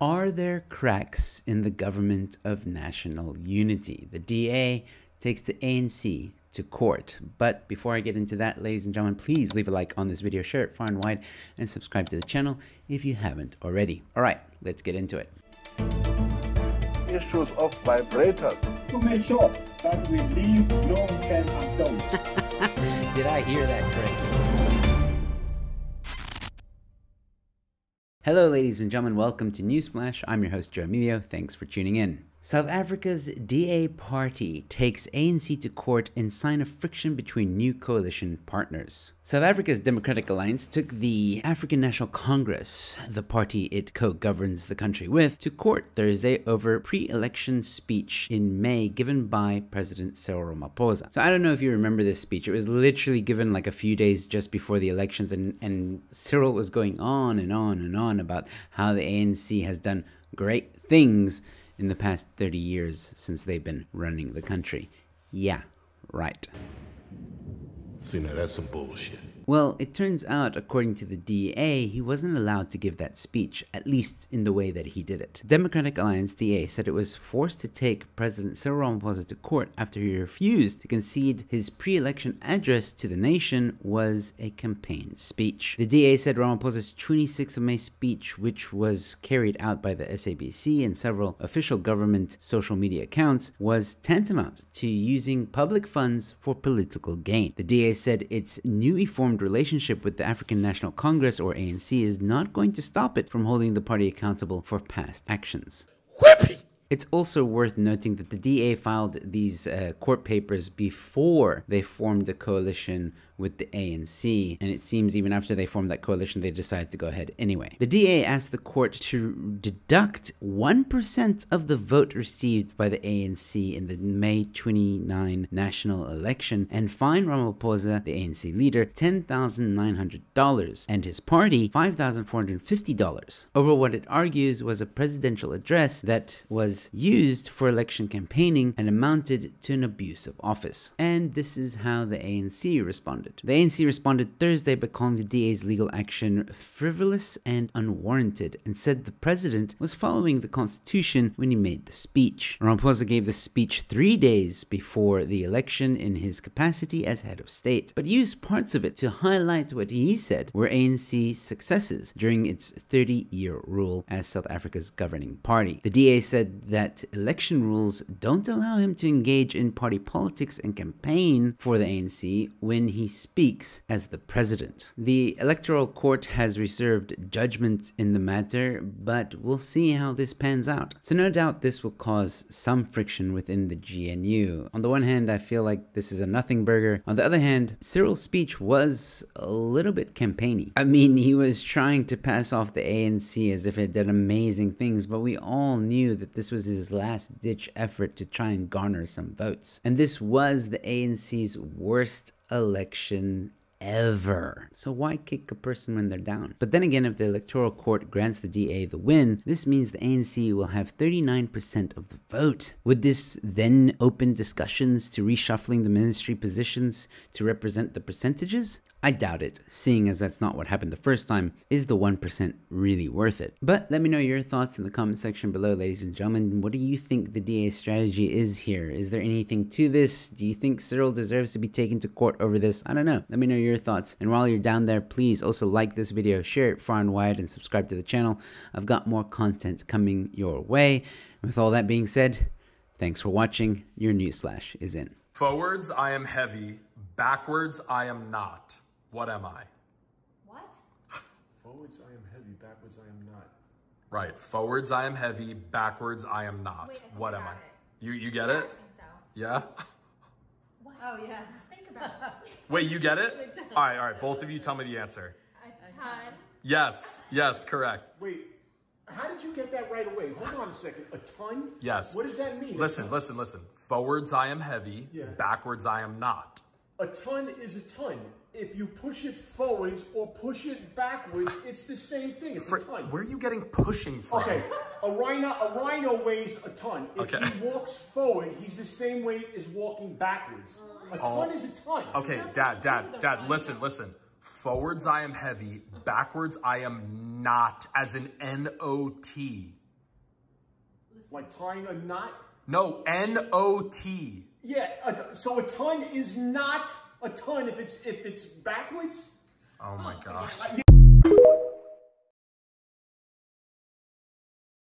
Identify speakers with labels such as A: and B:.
A: Are there cracks in the government of national unity? The DA takes the ANC to court. But before I get into that, ladies and gentlemen, please leave a like on this video, share it far and wide, and subscribe to the channel if you haven't already. All right, let's get into it.
B: Issues of vibrators.
C: To make sure that we leave no unturned and stone.
A: Did I hear that correctly? Hello ladies and gentlemen, welcome to Newsflash. I'm your host Joe Emilio, thanks for tuning in. South Africa's DA party takes ANC to court in sign of friction between new coalition partners. South Africa's Democratic Alliance took the African National Congress, the party it co-governs the country with, to court Thursday over pre-election speech in May given by President Cyril Ramaphosa. So I don't know if you remember this speech. It was literally given like a few days just before the elections, and Cyril was going on and on and on about how the ANC has done great things in the past 30 years since they've been running the country. Yeah, right.
D: See, now that's some bullshit.
A: Well, it turns out, according to the DA, he wasn't allowed to give that speech, at least in the way that he did it. Democratic Alliance DA said it was forced to take President Cyril Ramaphosa to court after he refused to concede his pre-election address to the nation was a campaign speech. The DA said Ramaphosa's 26th of May speech, which was carried out by the SABC and several official government social media accounts, was tantamount to using public funds for political gain. The DA said its newly formed relationship with the African National Congress, or ANC, is not going to stop it from holding the party accountable for past actions.
D: Whippy!
A: It's also worth noting that the DA filed these court papers before they formed a coalition with the ANC, and it seems even after they formed that coalition, they decided to go ahead anyway. The DA asked the court to deduct 1% of the vote received by the ANC in the May 29 national election and fine Ramaphosa, the ANC leader, $10,900 and his party $5,450 over what it argues was a presidential address that was used for election campaigning and amounted to an abuse of office. And this is how the ANC responded. The ANC responded Thursday by calling the DA's legal action frivolous and unwarranted, and said the president was following the Constitution when he made the speech. Ramaphosa gave the speech 3 days before the election in his capacity as head of state, but used parts of it to highlight what he said were ANC's successes during its 30-year rule as South Africa's governing party. The DA said that election rules don't allow him to engage in party politics and campaign for the ANC when he speaks as the president. The Electoral Court has reserved judgment in the matter, but we'll see how this pans out. So no doubt this will cause some friction within the GNU. On the one hand, I feel like this is a nothing burger. On the other hand, Cyril's speech was a little bit campaigny. I mean, he was trying to pass off the ANC as if it did amazing things, but we all knew that this was his last-ditch effort to try and garner some votes. And this was the ANC's worst election ever. So why kick a person when they're down? But then again, if the Electoral Court grants the DA the win, this means the ANC will have 39% of the vote. Would this then open discussions to reshuffling the ministry positions to represent the percentages? I doubt it, seeing as that's not what happened the first time. Is the 1% really worth it? But let me know your thoughts in the comment section below, ladies and gentlemen. What do you think the DA's strategy is here? Is there anything to this? Do you think Cyril deserves to be taken to court over this? I don't know. Let me know your thoughts. And while you're down there, please also like this video, share it far and wide, and subscribe to the channel. I've got more content coming your way. And with all that being said, thanks for watching. Your Newsflash is in.
E: Forwards, I am heavy. Backwards, I am not. What am I?
F: What?
D: Forwards, I am heavy. Backwards, I am not.
E: Right. Forwards, I am heavy. Backwards, I am not.
F: Wait, I think
E: what
F: I
E: am
F: got
E: I?
F: it.
E: You get
F: Yeah,
E: it?
F: I think so.
E: Yeah?
F: What? Oh, yeah. Just think about it.
E: Wait, you get it? All right. Both of you tell me the answer.
F: A ton.
E: Yes, correct.
D: Wait, how did you get that right away? Hold on a second. A ton?
E: Yes.
D: What does that mean?
E: Listen. Forwards, I am heavy.
D: Yeah.
E: Backwards, I am not.
D: A ton is a ton. If you push it forwards or push it backwards, it's the same thing. It's a ton.
E: Where are you getting pushing from?
D: Okay, a rhino weighs a ton. If
E: Okay.
D: he walks forward, he's the same weight as walking backwards. A ton is a ton.
E: Okay, Dad, listen. Forwards, I am heavy. Backwards, I am not, as in N-O-T.
D: Like tying a knot?
E: No, N-O-T.
D: Yeah, so a ton is not a ton if it's backwards?
E: Oh my gosh.